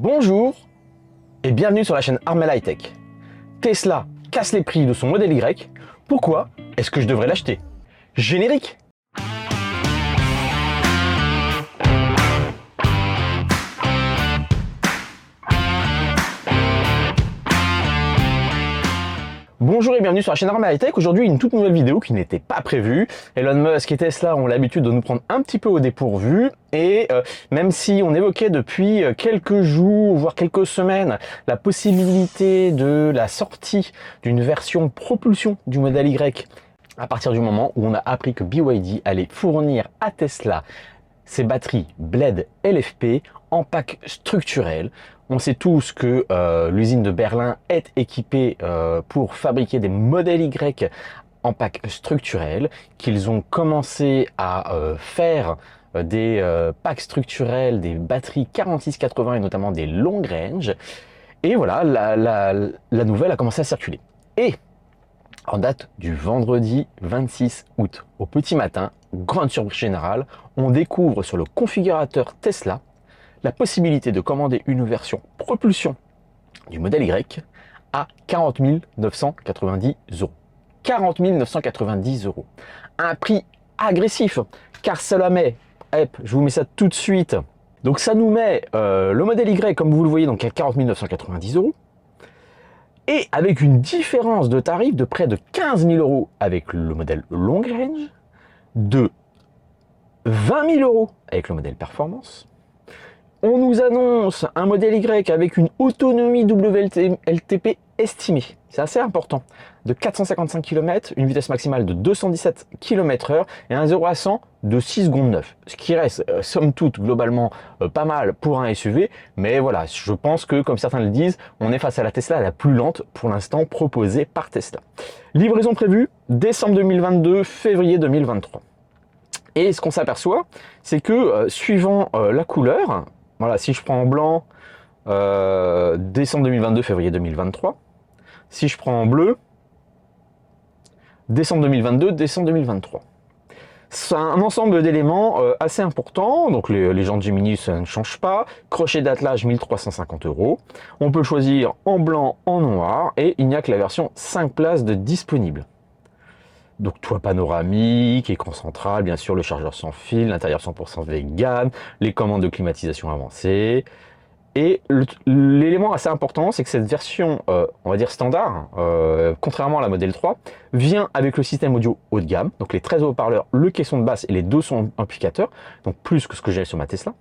Bonjour et bienvenue sur la chaîne Armel High Tech. Tesla casse les prix de son modèle Y. Pourquoi est-ce que je devrais l'acheter? Générique. Bonjour et bienvenue sur la chaîne Armel High Tech. Aujourd'hui, une toute nouvelle vidéo qui n'était pas prévue. Elon Musk et Tesla ont l'habitude de nous prendre un petit peu au dépourvu. Et même si on évoquait depuis quelques jours, voire quelques semaines, la possibilité de la sortie d'une version propulsion du modèle Y, à partir du moment où on a appris que BYD allait fournir à Tesla ses batteries Bled LFP en pack structurel. On sait tous que l'usine de Berlin est équipée pour fabriquer des modèles Y en pack structurel, qu'ils ont commencé à faire des packs structurels, des batteries 4680 et notamment des long range. Et voilà, la nouvelle a commencé à circuler. Et en date du vendredi 26 août au petit matin, grande surprise générale, on découvre sur le configurateur Tesla la possibilité de commander une version propulsion du modèle Y à 40 990 €. 40 990 €. Un prix agressif, car cela met, je vous mets ça tout de suite, donc ça nous met le modèle Y, comme vous le voyez, donc à 40 990 €, et avec une différence de tarif de près de 15 000 € avec le modèle long range, de 20 000 € avec le modèle performance. On nous annonce un modèle Y avec une autonomie WLTP estimée, c'est assez important, de 455 km, une vitesse maximale de 217 km/h et un 0 à 100 de 6 secondes 9. Ce qui reste, somme toute, globalement pas mal pour un SUV, mais voilà, je pense que, comme certains le disent, on est face à la Tesla la plus lente pour l'instant proposée par Tesla. Livraison prévue, décembre 2022, février 2023. Et ce qu'on s'aperçoit, c'est que suivant la couleur, voilà, si je prends en blanc, décembre 2022, février 2023. Si je prends en bleu, décembre 2022, décembre 2023. C'est un ensemble d'éléments assez important. Donc les jantes Gemini, ça ne change pas. Crochet d'attelage, 1350 €. On peut choisir en blanc, en noir. Et il n'y a que la version 5 places de disponible. Donc toit panoramique, écran central, bien sûr le chargeur sans fil, l'intérieur 100% vegan, les commandes de climatisation avancées. Et l'élément assez important, c'est que cette version, on va dire standard, contrairement à la modèle 3, vient avec le système audio haut de gamme, donc les 13 haut-parleurs, le caisson de basse et les 2 sons amplificateurs, donc plus que ce que j'ai sur ma Tesla.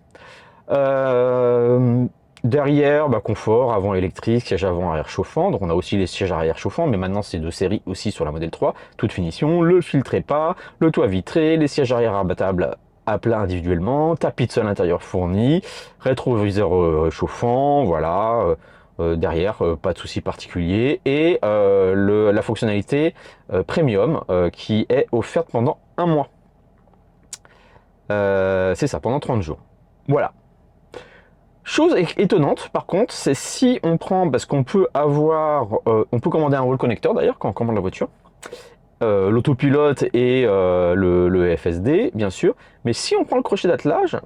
Derrière, confort, avant électrique, siège avant arrière chauffant, donc on a aussi les sièges arrière chauffants, mais maintenant c'est de série aussi sur la modèle 3, toute finition, le filtre EPA, le toit vitré, les sièges arrière abattables à plat individuellement, tapis de sol intérieur fourni, rétroviseur chauffant, voilà, derrière pas de souci particulier, et la fonctionnalité premium qui est offerte pendant un mois. C'est ça, pendant 30 jours. Voilà. Chose étonnante par contre, c'est si on prend, parce qu'on peut avoir, on peut commander un wall connector d'ailleurs quand on commande la voiture, l'autopilote et le FSD bien sûr, mais si on prend le crochet d'attelage,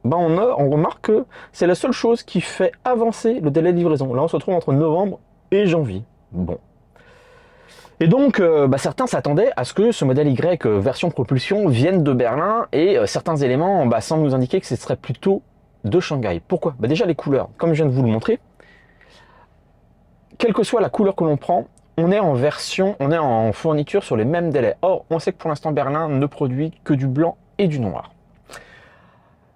on remarque que c'est la seule chose qui fait avancer le délai de livraison. Là on se retrouve entre novembre et janvier. Bon. Et donc, certains s'attendaient à ce que ce modèle Y version propulsion vienne de Berlin, et certains éléments semblent nous indiquer que ce serait plutôt de Shanghai. Pourquoi? Déjà les couleurs, comme je viens de vous le montrer, quelle que soit la couleur que l'on prend, on est en fourniture sur les mêmes délais. Or, on sait que pour l'instant Berlin ne produit que du blanc et du noir.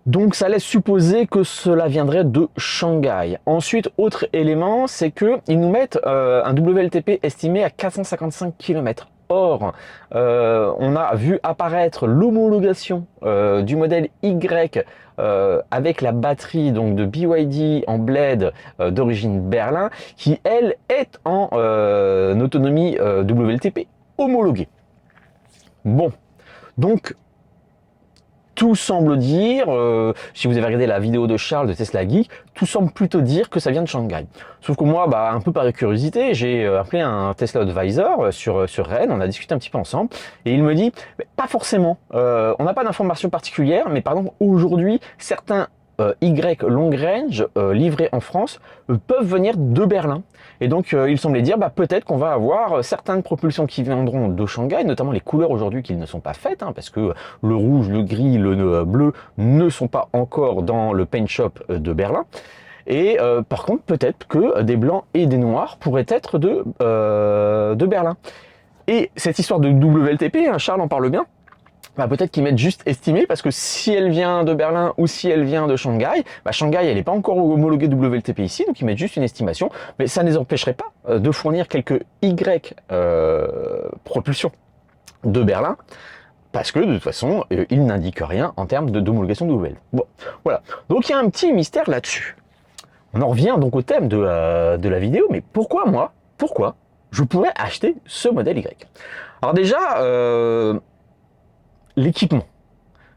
Donc ça laisse supposer que cela viendrait de Shanghai. Ensuite, autre élément, c'est qu'ils nous mettent un WLTP estimé à 455 km. Or, on a vu apparaître l'homologation du modèle Y avec la batterie donc de BYD en Bled d'origine Berlin, qui elle est en autonomie WLTP homologuée. Bon, donc tout semble dire, si vous avez regardé la vidéo de Charles de Tesla Geek, tout semble plutôt dire que ça vient de Shanghai. Sauf que moi, un peu par curiosité, j'ai appelé un Tesla Advisor sur Rennes, on a discuté un petit peu ensemble, et il me dit, pas forcément, on n'a pas d'informations particulières, mais par exemple, aujourd'hui, certains Y long range livrés en France peuvent venir de Berlin. Et donc il semblait dire peut-être qu'on va avoir certaines propulsions qui viendront de Shanghai, notamment les couleurs aujourd'hui qui ne sont pas faites, hein, parce que le rouge, le gris, le bleu ne sont pas encore dans le paint shop de Berlin. Et par contre, peut-être que des blancs et des noirs pourraient être de Berlin. Et cette histoire de WLTP, hein, Charles en parle bien, peut-être qu'ils mettent juste estimé, parce que si elle vient de Berlin ou si elle vient de Shanghai, Shanghai elle n'est pas encore homologuée WLTP ici, donc ils mettent juste une estimation, mais ça ne les empêcherait pas de fournir quelques Y propulsions de Berlin, parce que de toute façon, ils n'indiquent rien en termes d'homologation WL. Bon, voilà. Donc il y a un petit mystère là-dessus. On en revient donc au thème de la vidéo, mais pourquoi je pourrais acheter ce modèle Y? Alors déjà, l'équipement.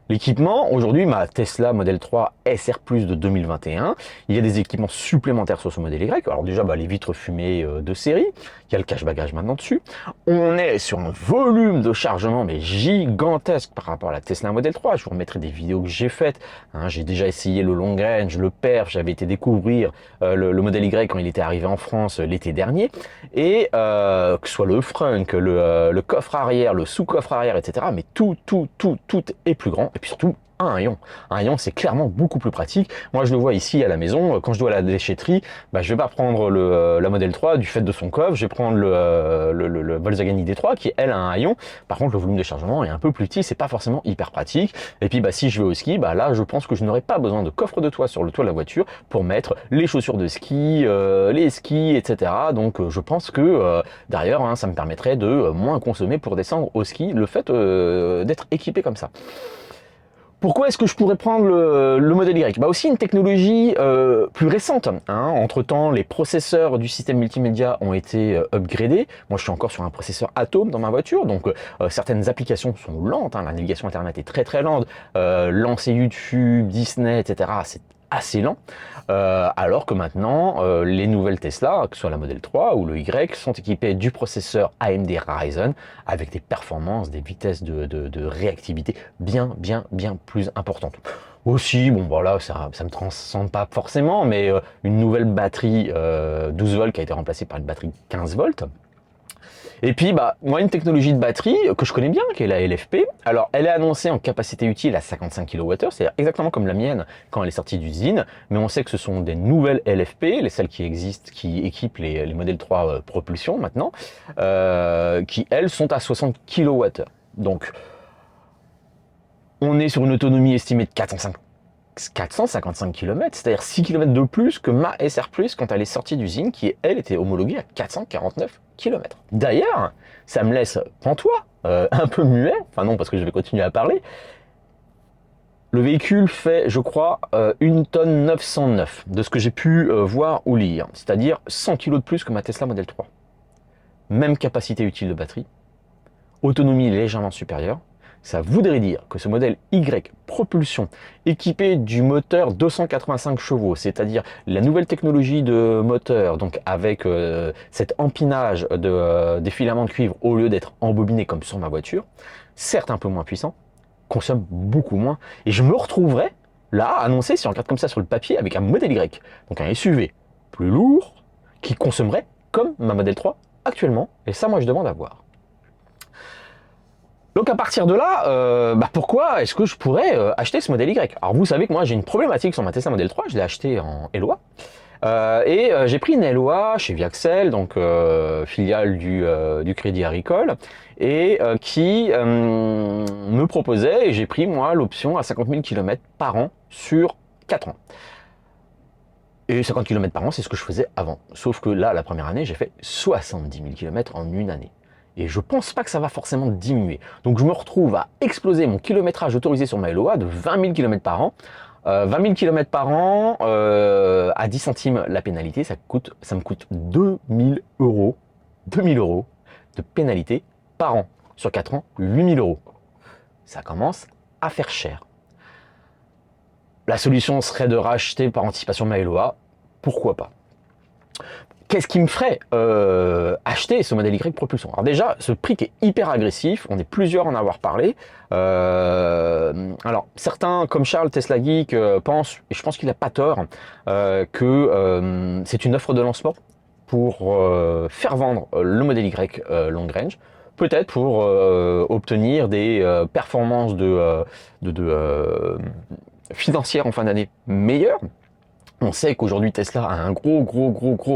L'équipement, aujourd'hui, ma Tesla Model 3 SR Plus de 2021, il y a des équipements supplémentaires sur ce modèle Y. Alors déjà, les vitres fumées de série, il y a le cache-bagage maintenant dessus. On est sur un volume de chargement mais gigantesque par rapport à la Tesla Model 3. Je vous remettrai des vidéos que j'ai faites. Hein, j'ai déjà essayé le long range, le perf, j'avais été découvrir le modèle Y quand il était arrivé en France l'été dernier. Et que ce soit le frunk, le coffre arrière, le sous-coffre arrière, etc. Mais tout est plus grand. Et puis surtout, un haillon. Un haillon, c'est clairement beaucoup plus pratique. Moi, je le vois ici à la maison. Quand je dois à la déchetterie, je vais pas prendre la Model 3 du fait de son coffre. Je vais prendre le Volkswagen ID3 qui, elle, a un haillon. Par contre, le volume de chargement est un peu plus petit. C'est pas forcément hyper pratique. Et puis, si je vais au ski, là, je pense que je n'aurai pas besoin de coffre de toit sur le toit de la voiture pour mettre les chaussures de ski, les skis, etc. Donc, je pense que, d'ailleurs, ça me permettrait de moins consommer pour descendre au ski, le fait d'être équipé comme ça. Pourquoi est-ce que je pourrais prendre le modèle Y? Aussi une technologie plus récente. Hein. Entre-temps, les processeurs du système multimédia ont été upgradés. Moi, je suis encore sur un processeur Atom dans ma voiture, donc certaines applications sont lentes. Hein. La navigation Internet est très lente. Lancer YouTube, Disney, etc., c'est assez lent. Alors que maintenant, les nouvelles Tesla, que ce soit la Model 3 ou le Y, sont équipées du processeur AMD Ryzen avec des performances, des vitesses de réactivité bien plus importantes. Aussi, ça me transcende pas forcément, mais une nouvelle batterie 12 volts qui a été remplacée par une batterie 15 volts. Et puis, moi, une technologie de batterie que je connais bien, qui est la LFP. Alors, elle est annoncée en capacité utile à 55 kWh, c'est-à-dire exactement comme la mienne quand elle est sortie d'usine. Mais on sait que ce sont des nouvelles LFP, celles qui existent, qui équipent les modèles 3 propulsion maintenant, qui, elles, sont à 60 kWh. Donc, on est sur une autonomie estimée de 455 km, c'est-à-dire 6 km de plus que ma SR Plus quand elle est sortie d'usine, qui, elle, était homologuée à 449 km. D'ailleurs, ça me laisse pantois, un peu muet, enfin non, parce que je vais continuer à parler. Le véhicule fait, je crois, 1 tonne 909, de ce que j'ai pu voir ou lire, c'est-à-dire 100 kg de plus que ma Tesla Model 3. Même capacité utile de batterie, autonomie légèrement supérieure. Ça voudrait dire que ce modèle Y propulsion équipé du moteur 285 chevaux, c'est-à-dire la nouvelle technologie de moteur, donc avec cet empinage des filaments de cuivre au lieu d'être embobiné comme sur ma voiture, certes un peu moins puissant, consomme beaucoup moins. Et je me retrouverais là, annoncé, si on regarde comme ça sur le papier, avec un modèle Y, donc un SUV plus lourd, qui consommerait comme ma Model 3 actuellement. Et ça, moi, je demande à voir. Donc à partir de là, pourquoi est-ce que je pourrais acheter ce modèle Y? Alors vous savez que moi j'ai une problématique sur ma Tesla Model 3, je l'ai acheté en LOA. J'ai pris une LOA chez Viaxel, donc filiale du Crédit Agricole, et qui me proposait, et j'ai pris moi l'option à 50 000 km par an sur 4 ans. Et 50 km par an, c'est ce que je faisais avant. Sauf que là, la première année, j'ai fait 70 000 km en une année. Et je pense pas que ça va forcément diminuer. Donc je me retrouve à exploser mon kilométrage autorisé sur ma LOA de 20 000 km par an. 20 000 km par an, à 10 centimes la pénalité, ça me coûte 2 000 euros. 2 000 euros de pénalité par an. Sur 4 ans, 8 000 euros. Ça commence à faire cher. La solution serait de racheter par anticipation ma LOA. Pourquoi pas? qu'est-ce qui me ferait acheter ce modèle Y propulsion? Alors déjà, ce prix qui est hyper agressif, on est plusieurs à en avoir parlé. Alors certains, comme Charles Tesla Geek, pensent, et je pense qu'il n'a pas tort, que c'est une offre de lancement pour faire vendre le modèle Y long range, peut-être pour obtenir des performances financières en fin d'année meilleures. On sait qu'aujourd'hui Tesla a un gros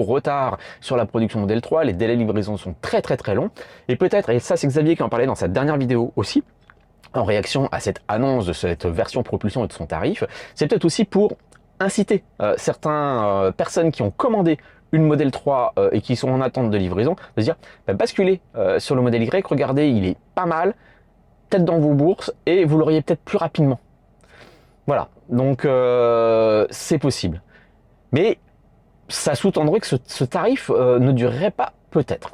retard sur la production Model 3, les délais de livraison sont très longs, et peut-être, et ça c'est Xavier qui en parlait dans sa dernière vidéo aussi, en réaction à cette annonce de cette version propulsion et de son tarif, c'est peut-être aussi pour inciter certaines personnes qui ont commandé une Model 3 et qui sont en attente de livraison, de se dire bah, basculez sur le modèle Y, regardez, il est pas mal, peut-être dans vos bourses, et vous l'auriez peut-être plus rapidement. Voilà, donc c'est possible. Mais ça sous-tendrait que ce tarif ne durerait pas peut-être.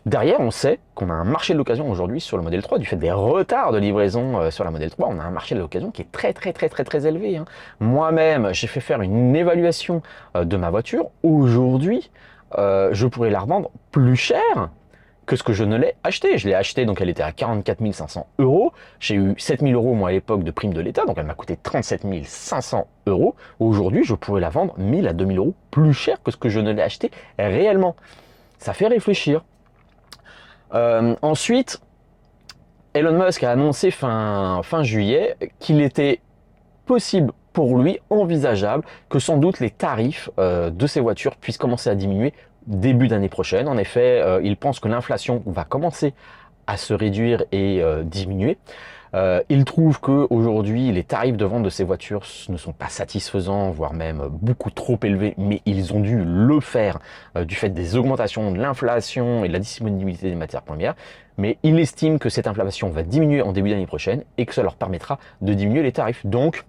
Derrière, on sait qu'on a un marché de l'occasion aujourd'hui sur le Model 3, du fait des retards de livraison sur la Model 3, on a un marché de l'occasion qui est très élevé. Hein. Moi-même, j'ai fait faire une évaluation de ma voiture. Aujourd'hui, je pourrais la revendre plus cher que ce que je ne l'ai acheté. Je l'ai acheté, donc elle était à 44 500 euros. J'ai eu 7 000 euros, moi, à l'époque, de prime de l'État, donc elle m'a coûté 37 500 euros. Aujourd'hui, je pourrais la vendre 1 000 à 2 000 euros plus cher que ce que je ne l'ai acheté réellement. Ça fait réfléchir. Ensuite, Elon Musk a annoncé fin juillet qu'il était possible pour lui, envisageable, que sans doute les tarifs de ces voitures puissent commencer à diminuer début d'année prochaine. En effet, il pense que l'inflation va commencer à se réduire et diminuer. Il trouve qu'aujourd'hui, les tarifs de vente de ces voitures ne sont pas satisfaisants, voire même beaucoup trop élevés, mais ils ont dû le faire du fait des augmentations de l'inflation et de la disponibilité des matières premières. Mais il estime que cette inflation va diminuer en début d'année prochaine et que ça leur permettra de diminuer les tarifs. Donc,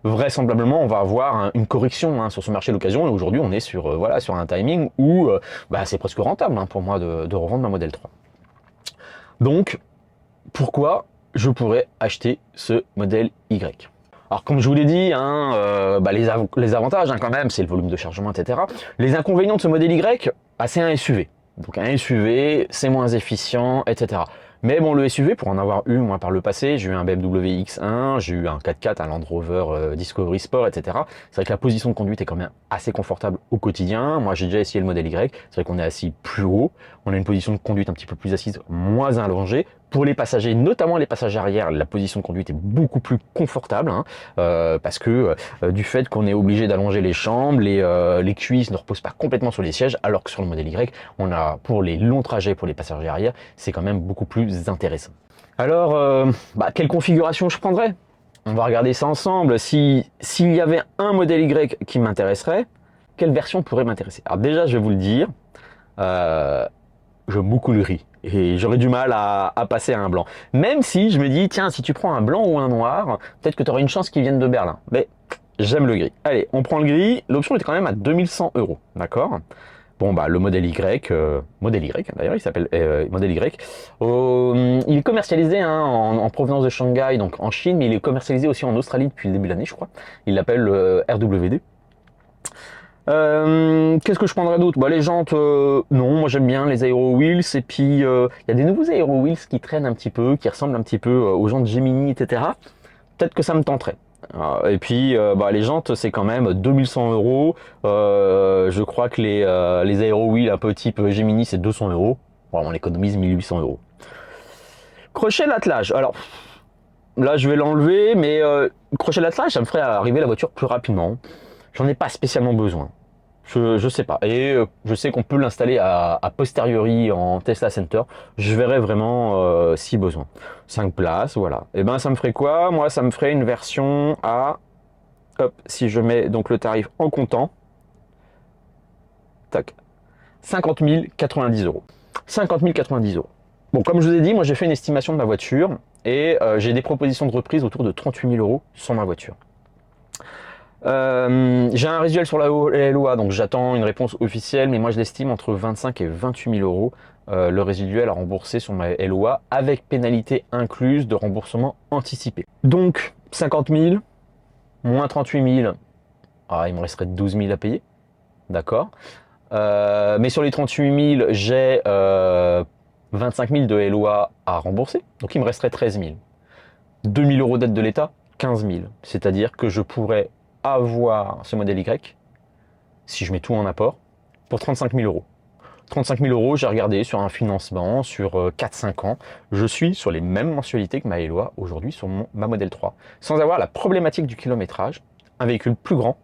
vraisemblablement, on va avoir une correction sur ce marché d'occasion. Et aujourd'hui, on est sur, sur un timing où c'est presque rentable pour moi de revendre ma Model 3. Donc, pourquoi je pourrais acheter ce modèle Y? Alors comme je vous l'ai dit, les avantages quand même, c'est le volume de chargement, etc. Les inconvénients de ce modèle Y, c'est un SUV. Donc un SUV, c'est moins efficient, etc. Mais bon, le SUV, pour en avoir eu, moi, par le passé, j'ai eu un BMW X1, j'ai eu un 4x4, un Land Rover Discovery Sport, etc. C'est vrai que la position de conduite est quand même assez confortable au quotidien. Moi, j'ai déjà essayé le modèle Y. C'est vrai qu'on est assis plus haut. On a une position de conduite un petit peu plus assise, moins allongée. Pour les passagers, notamment les passagers arrière, la position de conduite est beaucoup plus confortable, parce que du fait qu'on est obligé d'allonger les jambes, les cuisses ne reposent pas complètement sur les sièges, alors que sur le modèle Y, on a pour les longs trajets pour les passagers arrière, c'est quand même beaucoup plus intéressant. Alors, quelle configuration je prendrais? On va regarder ça ensemble. S'il y avait un modèle Y qui m'intéresserait, quelle version pourrait m'intéresser? Alors déjà, je vais vous le dire, j'aime beaucoup le gris. Et j'aurais du mal à passer à un blanc. Même si je me dis, tiens, si tu prends un blanc ou un noir, peut-être que tu auras une chance qu'ils viennent de Berlin. Mais j'aime le gris. Allez, on prend le gris. L'option était quand même à 2100 euros. D'accord? Bon, le modèle Y, d'ailleurs, il s'appelle modèle Y. Il est commercialisé en provenance de Shanghai, donc en Chine, mais il est commercialisé aussi en Australie depuis le début de l'année, je crois. Il l'appelle RWD. Qu'est-ce que je prendrais d'autre? Les jantes, non, moi j'aime bien les Aero Wheels, et puis il y a des nouveaux Aero Wheels qui traînent un petit peu, qui ressemblent un petit peu aux jantes Gemini, etc. Peut-être que ça me tenterait. Et puis les jantes, c'est quand même 2100 euros. Je crois que les Aero Wheels un peu type Gemini, c'est 200 euros. Bon, on économise 1800 euros. Crochet d'attelage. Alors là, je vais l'enlever, mais crochet d'attelage, ça me ferait arriver la voiture plus rapidement. J'en ai pas spécialement besoin. Je sais pas. Et je sais qu'on peut l'installer à posteriori en Tesla Center. Je verrai vraiment si besoin. 5 places, voilà. Et ça me ferait quoi? Moi, ça me ferait une version à... Hop, si je mets donc le tarif en comptant. Tac. 50 090 euros. 50 090 euros. Bon, comme je vous ai dit, moi j'ai fait une estimation de ma voiture. Et j'ai des propositions de reprise autour de 38 000 euros sur ma voiture. J'ai un résiduel sur la LOA, donc j'attends une réponse officielle, mais moi je l'estime entre 25 et 28 000 euros le résiduel à rembourser sur ma LOA, avec pénalité incluse de remboursement anticipé. Donc 50 000, moins 38 000, il me resterait 12 000 à payer, d'accord. Mais sur les 38 000, j'ai 25 000 de LOA à rembourser. Donc il me resterait 13 000. 2 000 euros d'aide de l'État, 15 000. C'est-à-dire que je pourrais avoir ce modèle Y, si je mets tout en apport, pour 35 000 euros. 35 000 euros, j'ai regardé sur un financement sur 4-5 ans. Je suis sur les mêmes mensualités que ma LOA aujourd'hui sur ma Model 3. Sans avoir la problématique du kilométrage, un véhicule plus grand,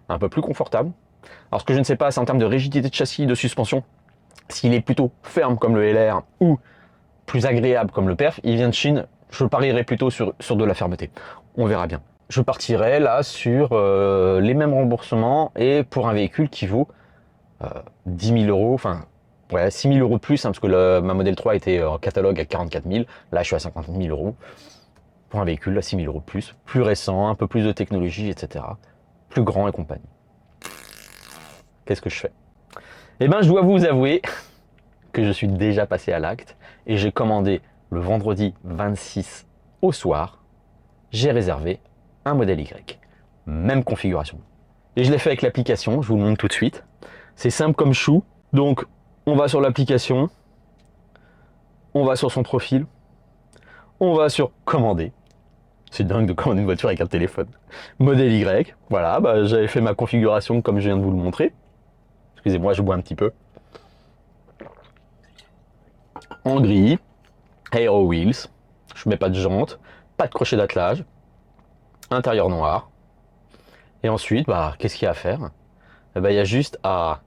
un peu plus confortable. Alors ce que je ne sais pas, c'est en termes de rigidité de châssis, de suspension, s'il est plutôt ferme comme le LR ou plus agréable comme le Perf. Il vient de Chine, je parierais plutôt sur de la fermeté. On verra bien. Je partirai là sur les mêmes remboursements et pour un véhicule qui vaut 10 000 euros, enfin ouais, 6 000 euros de plus, hein, parce que ma Model 3 était en catalogue à 44 000, là je suis à 50 000 euros, pour un véhicule à 6 000 euros de plus récent, un peu plus de technologie, etc. Plus grand et compagnie. Qu'est-ce que je fais? Eh bien je dois vous avouer que je suis déjà passé à l'acte et j'ai commandé le vendredi 26 au soir, j'ai réservé un modèle Y, même configuration. Et je l'ai fait avec l'application, je vous le montre tout de suite. C'est simple comme chou. Donc, on va sur l'application, on va sur son profil, on va sur commander. C'est dingue de commander une voiture avec un téléphone. Modèle Y, voilà, bah, j'avais fait ma configuration comme je viens de vous le montrer. Excusez-moi, je bois un petit peu. En gris, Aero Wheels, je mets pas de jantes, pas de crochet d'attelage, intérieur noir. Et ensuite, bah, qu'est-ce qu'il y a à faire? Eh ben, il y a juste à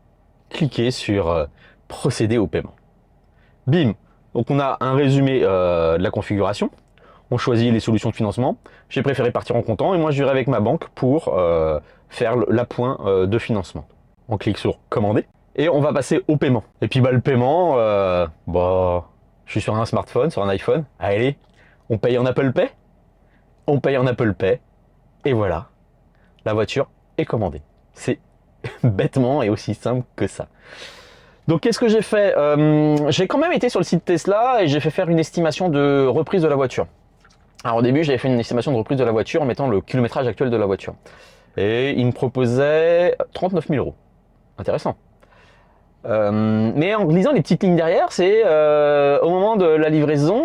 cliquer sur procéder au paiement. Bim! Donc on a un résumé de la configuration. On choisit les solutions de financement. J'ai préféré partir en comptant et moi je dirais avec ma banque pour faire l'appoint de financement. On clique sur commander et on va passer au paiement. Et puis bah, le paiement, bah, je suis sur un smartphone, sur un iPhone. Allez, on paye en Apple Pay. On paye en Apple Pay. Et voilà, la voiture est commandée. C'est bêtement et aussi simple que ça. Donc qu'est-ce que j'ai fait? J'ai quand même été sur le site Tesla et j'ai fait faire une estimation de reprise de la voiture. Alors au début j'avais fait une estimation de reprise de la voiture en mettant le kilométrage actuel de la voiture. Et il me proposait 39 000 euros. Intéressant. Mais en lisant les petites lignes derrière, c'est au moment de la livraison,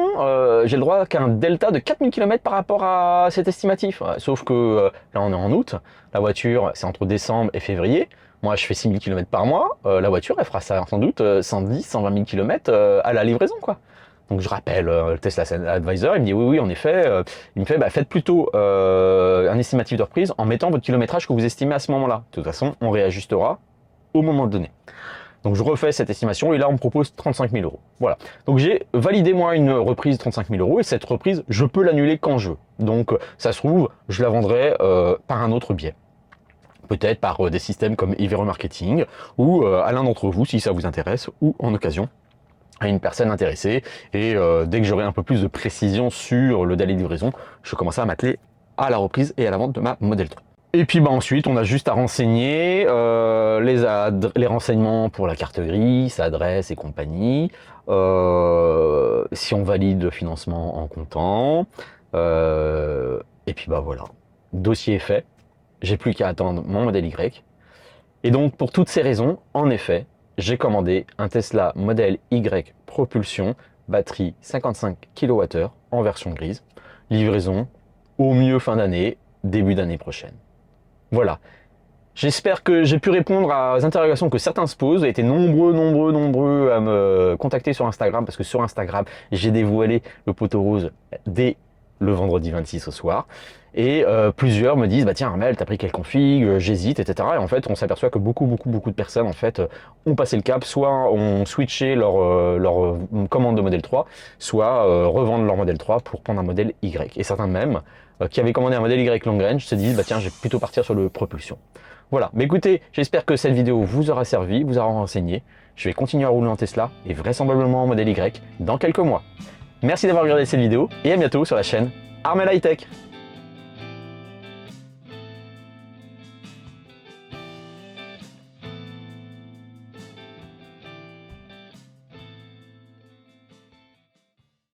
j'ai le droit qu'à un delta de 4000 km par rapport à cet estimatif. Sauf que là on est en août, la voiture c'est entre décembre et février. Moi je fais 6000 km par mois, la voiture elle fera ça sans doute 110, 120 000 km à la livraison quoi. Donc je rappelle le Tesla Advisor, il me dit oui en effet, il me fait bah, faites plutôt un estimatif de reprise en mettant votre kilométrage que vous estimez à ce moment-là. De toute façon on réajustera au moment donné. Donc je refais cette estimation et là on me propose 35 000 euros. Voilà. Donc j'ai validé moi une reprise de 35 000 euros et cette reprise je peux l'annuler quand je veux. Donc ça se trouve je la vendrai par un autre biais. Peut-être par des systèmes comme Ivero Marketing ou à l'un d'entre vous si ça vous intéresse ou en occasion à une personne intéressée. Et dès que j'aurai un peu plus de précision sur le délai de livraison, je commencerai à m'atteler à la reprise et à la vente de ma Model 3. Et puis bah ensuite, on a juste à renseigner les renseignements pour la carte grise, adresse et compagnie. Si on valide le financement en comptant. Et puis bah voilà, dossier est fait. J'ai plus qu'à attendre mon modèle Y. Et donc pour toutes ces raisons, en effet, j'ai commandé un Tesla Model Y propulsion, batterie 55 kWh en version grise. Livraison au mieux fin d'année, début d'année prochaine. Voilà. J'espère que j'ai pu répondre aux interrogations que certains se posent. J'ai été nombreux à me contacter sur Instagram parce que sur Instagram, j'ai dévoilé le poteau rose dès le vendredi 26 au soir. Et plusieurs me disent, bah tiens Armel, t'as pris quelle config, j'hésite, etc. Et en fait, on s'aperçoit que beaucoup de personnes en fait ont passé le cap, soit ont switché leur commande de modèle 3, soit revendent leur modèle 3 pour prendre un modèle Y. Et certains même qui avaient commandé un modèle Y long range se disent, bah tiens, je vais plutôt partir sur le propulsion. Voilà, mais écoutez, j'espère que cette vidéo vous aura servi, vous aura renseigné. Je vais continuer à rouler en Tesla et vraisemblablement en modèle Y dans quelques mois. Merci d'avoir regardé cette vidéo et à bientôt sur la chaîne Armel High Tech.